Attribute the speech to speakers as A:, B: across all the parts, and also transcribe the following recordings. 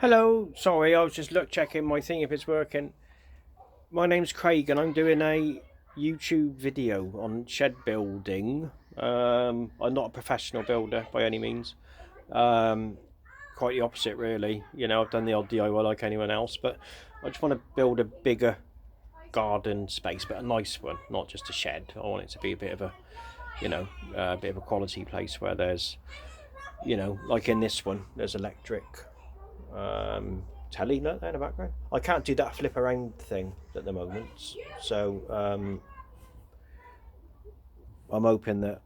A: Hello, sorry, I was just checking my thing if it's working. My name's Craig and I'm doing a YouTube video on shed building. I'm not a professional builder by any means. Um, Quite the opposite, really. You know, I've done the odd DIY like anyone else, but I just want to build a bigger garden space, but a nice one, not just a shed. I want it to be a bit of a bit of a quality place where there's, like in this one, there's electric. Telly there in the background. I can't do that flip around thing at the moment, so I'm hoping that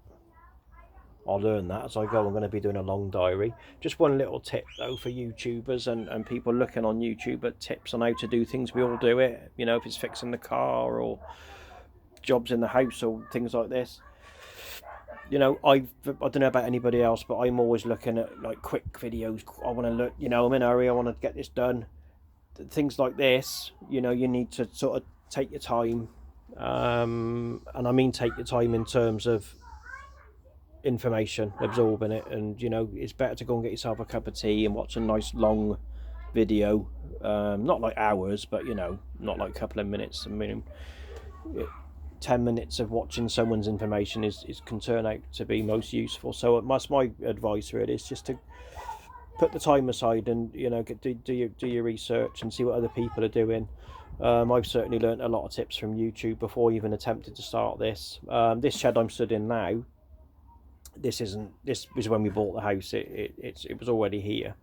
A: I'll learn that as I go. I'm going to be doing a long diary. Just one little tip though for YouTubers and people looking on YouTube at tips on how to do things. We all do it, you know, if it's fixing the car or jobs in the house or things like this. You know, I don't know about anybody else, but I'm always looking at like quick videos. I want to look, you know, I'm in a hurry. I want to get this done. Things like this, you know, you need to sort of take your time, and I mean take your time in terms of information, absorbing it, and you know, it's better to go and get yourself a cup of tea and watch a nice long video, not like hours, but you know, not like a couple of minutes. I mean, 10 minutes of watching someone's information is can turn out to be most useful. So that's my advice really, is just to put the time aside and, you know, do your research and see what other people are doing. I've certainly learnt a lot of tips from YouTube before even attempted to start this. This shed I'm stood in now, this was when we bought the house. It was already here,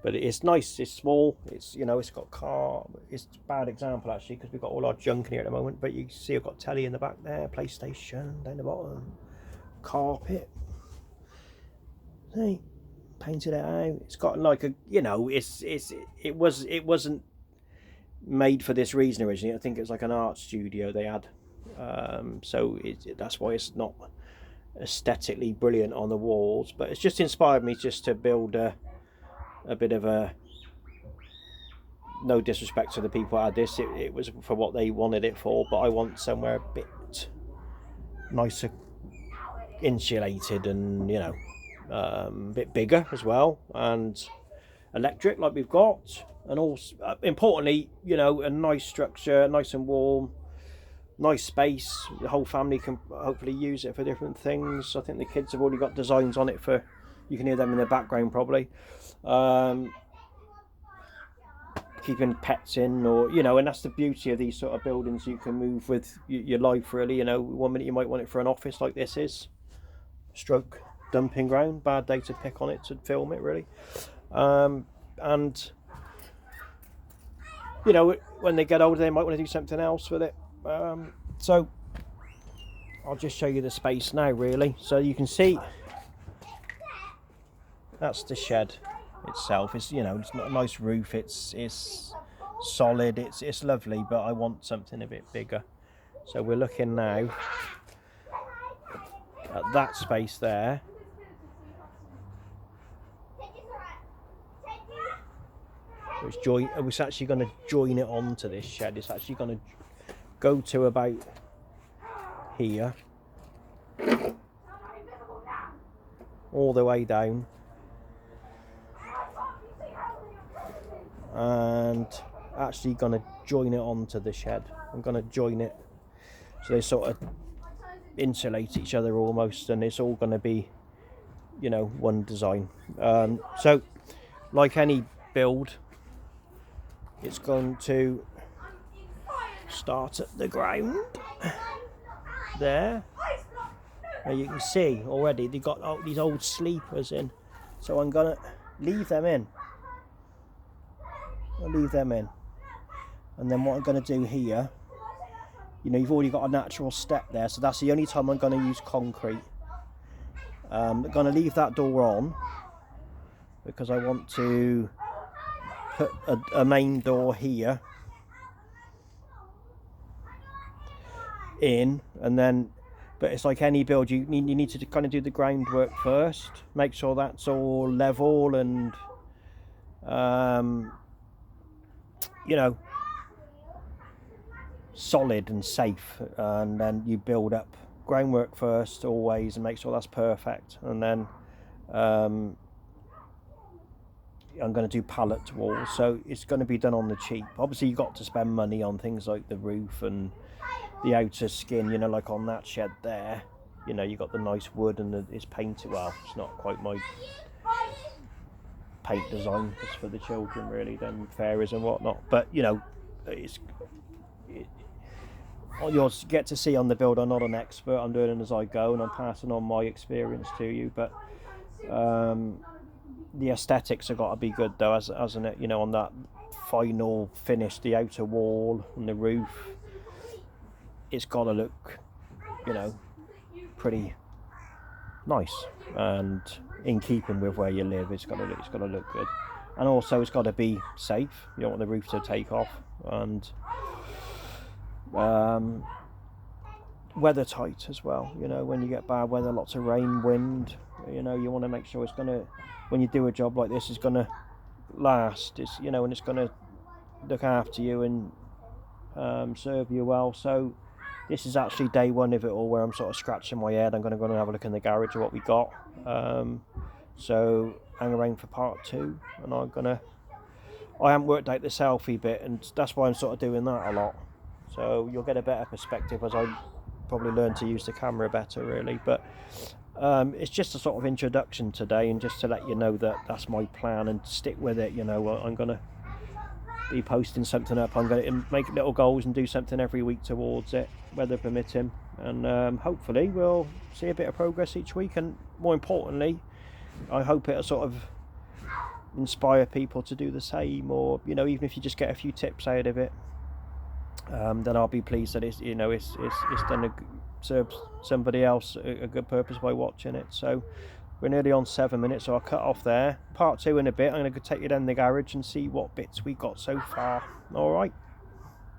A: but it's nice. It's small. It's, you know, it's got car. It's a bad example actually because we've got all our junk in here at the moment. But you see, I've got telly in the back there, PlayStation down the bottom, carpet. Hey, painted it out. It's got like a, you know, it wasn't made for this reason originally. I think it was like an art studio they had, so that's why it's not aesthetically brilliant on the walls, but it's just inspired me just to build a bit of a, no disrespect to the people who had this, it was for what they wanted it for, but I want somewhere a bit nicer, insulated, and you know, a bit bigger as well, and electric like we've got, and also importantly, you know, a nice structure, nice and warm, nice space. The whole family can hopefully use it for different things. I think the kids have already got designs on it for, you can hear them in the background probably, keeping pets in, or you know, and that's the beauty of these sort of buildings. You can move with your life really, you know. One minute you might want it for an office like this is, stroke dumping ground, bad day to pick on it to film it really, and you know, when they get older they might want to do something else with it. So I'll just show you the space now really, so you can see that's the shed itself. It's, you know, it's not a nice roof, it's solid, it's lovely, but I want something a bit bigger. So we're looking now at that space there. It's actually going to join it onto this shed. It's actually going to go to about here, all the way down, and actually going to join it onto the shed. I'm going to join it so they sort of insulate each other almost, and it's all going to be, you know, one design. So like any build, it's going to start at the ground there. Now you can see already they've got these old sleepers in, so I'm gonna leave them in. I'll leave them in, and then what I'm going to do here, you know, you've already got a natural step there, so that's the only time I'm going to use concrete. I'm going to leave that door on because I want to put a main door here in, and then, but it's like any build, you need to kind of do the groundwork first, make sure that's all level and you know, solid and safe, and then you build up groundwork first always and make sure that's perfect, and then I'm going to do pallet walls, so it's going to be done on the cheap. Obviously you've got to spend money on things like the roof and the outer skin, you know, like on that shed there, you know, you got the nice wood and it's painted. Well, it's not quite my paint design, it's for the children really, them fairies and whatnot, but you know, you'll get to see on the build. I'm not an expert, I'm doing it as I go and I'm passing on my experience to you, but the aesthetics have got to be good though, hasn't it? You know, on that final finish, the outer wall and the roof, it's got to look, you know, pretty nice and in keeping with where you live. It's got to look good, and also it's got to be safe. You don't want the roof to take off, and weather tight as well. You know, when you get bad weather, lots of rain, wind, you know, you want to make sure it's going to, when you do a job like this, it's going to last. It's, you know, and it's going to look after you and serve you well. So this is actually day one of it all, where I'm sort of scratching my head. I'm going to go and have a look in the garage at what we got. So hang around for part 2, and I haven't worked out the selfie bit, and that's why I'm sort of doing that a lot. So you'll get a better perspective as I probably learn to use the camera better, really. But it's just a sort of introduction today, and just to let you know that that's my plan, and stick with it. You know, I'm going to be posting something up. I'm going to make little goals and do something every week towards it, weather permitting, and hopefully we'll see a bit of progress each week. And more importantly, I hope it'll sort of inspire people to do the same, or, you know, even if you just get a few tips out of it, then I'll be pleased that it's, you know, it's done serves somebody else a good purpose by watching it. So we're nearly on 7 minutes, so I'll cut off there. Part 2 in a bit. I'm going to take you down the garage and see what bits we got so far. All right.